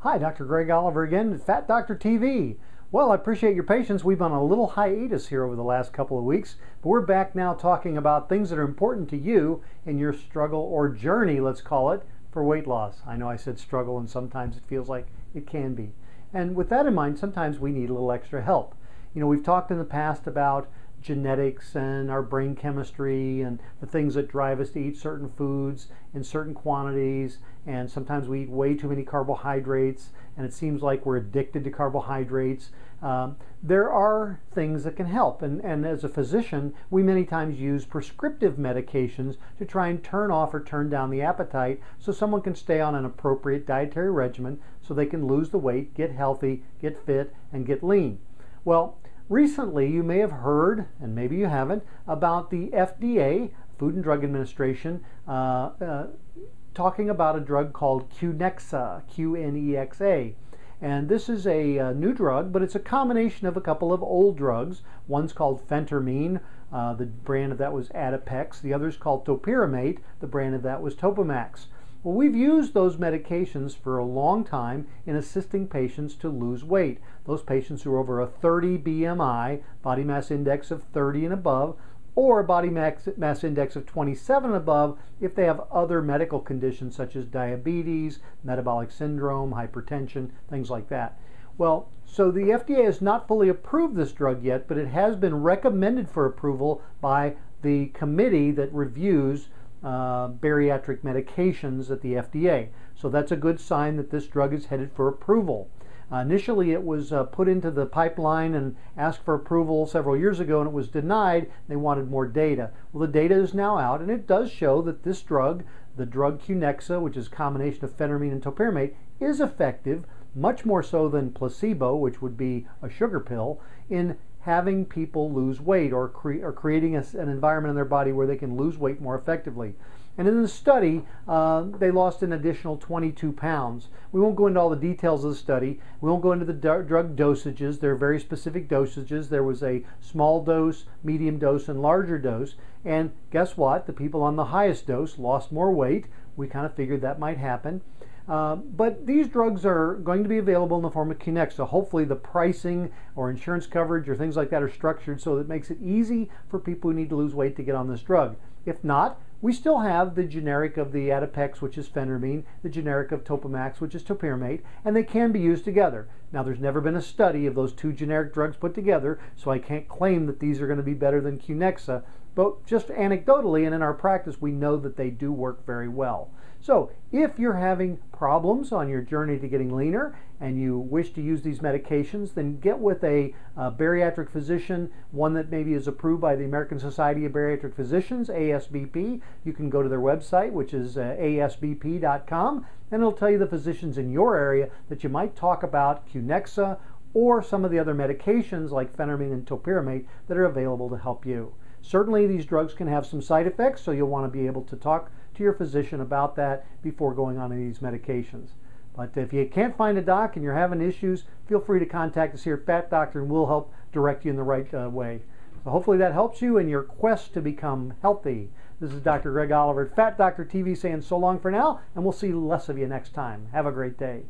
Hi, Dr. Greg Oliver again at Fat Doctor TV. Well, I appreciate your patience. We've been on a little hiatus here over the last couple of weeks, but we're back now talking about things that are important to you in your struggle or journey, let's call it, for weight loss. I know I said struggle, and sometimes it feels like it can be. And with that in mind, sometimes we need a little extra help. You know, we've talked in the past about genetics and our brain chemistry and the things that drive us to eat certain foods in certain quantities, and sometimes we eat way too many carbohydrates and it seems like we're addicted to carbohydrates. There are things that can help, and as a physician we many times use prescriptive medications to try and turn off or turn down the appetite so someone can stay on an appropriate dietary regimen so they can lose the weight, get healthy, get fit, and get lean. Well, recently, you may have heard, and maybe you haven't, about the FDA, Food and Drug Administration, talking about a drug called Qnexa, Qnexa. And this is a new drug, but it's a combination of a couple of old drugs. One's called phentermine, the brand of that was Adipex. The other's called topiramate, the brand of that was Topamax. Well, we've used those medications for a long time in assisting patients to lose weight. Those patients who are over a 30 BMI, body mass index of 30 and above, or a body mass index of 27 and above if they have other medical conditions such as diabetes, metabolic syndrome, hypertension, things like that. Well, so the FDA has not fully approved this drug yet, but it has been recommended for approval by the committee that reviews bariatric medications at the FDA. So that's a good sign that this drug is headed for approval. Initially it was put into the pipeline and asked for approval several years ago, and it was denied. They wanted more data. Well, the data is now out, and it does show that this drug, the drug Qnexa, which is a combination of phentermine and topiramate, is effective, much more so than placebo, which would be a sugar pill, in having people lose weight or creating an environment in their body where they can lose weight more effectively. And in the study, they lost an additional 22 pounds. We won't go into all the details of the study. We won't go into the drug dosages. There are very specific dosages. There was a small dose, medium dose, and larger dose. And guess what? The people on the highest dose lost more weight. We kind of figured that might happen. But these drugs are going to be available in the form of Qnexa. Hopefully the pricing or insurance coverage or things like that are structured so that it makes it easy for people who need to lose weight to get on this drug. If not, we still have the generic of the Adipex, which is phentermine, the generic of Topamax, which is topiramate, and they can be used together. Now, there's never been a study of those two generic drugs put together, so I can't claim that these are going to be better than Qnexa, but just anecdotally and in our practice, we know that they do work very well. So if you're having problems on your journey to getting leaner and you wish to use these medications, then get with a bariatric physician, one that maybe is approved by the American Society of Bariatric Physicians, ASBP. You can go to their website, which is asbp.com, and it'll tell you the physicians in your area that you might talk about Qnexa or some of the other medications like phentermine and topiramate that are available to help you. Certainly these drugs can have some side effects, so you'll want to be able to talk to your physician about that before going on these medications. But if you can't find a doc and you're having issues, feel free to contact us here at Fat Doctor and we'll help direct you in the right way. So hopefully that helps you in your quest to become healthy. This is Dr. Greg Oliver at Fat Doctor TV saying so long for now, and we'll see less of you next time. Have a great day.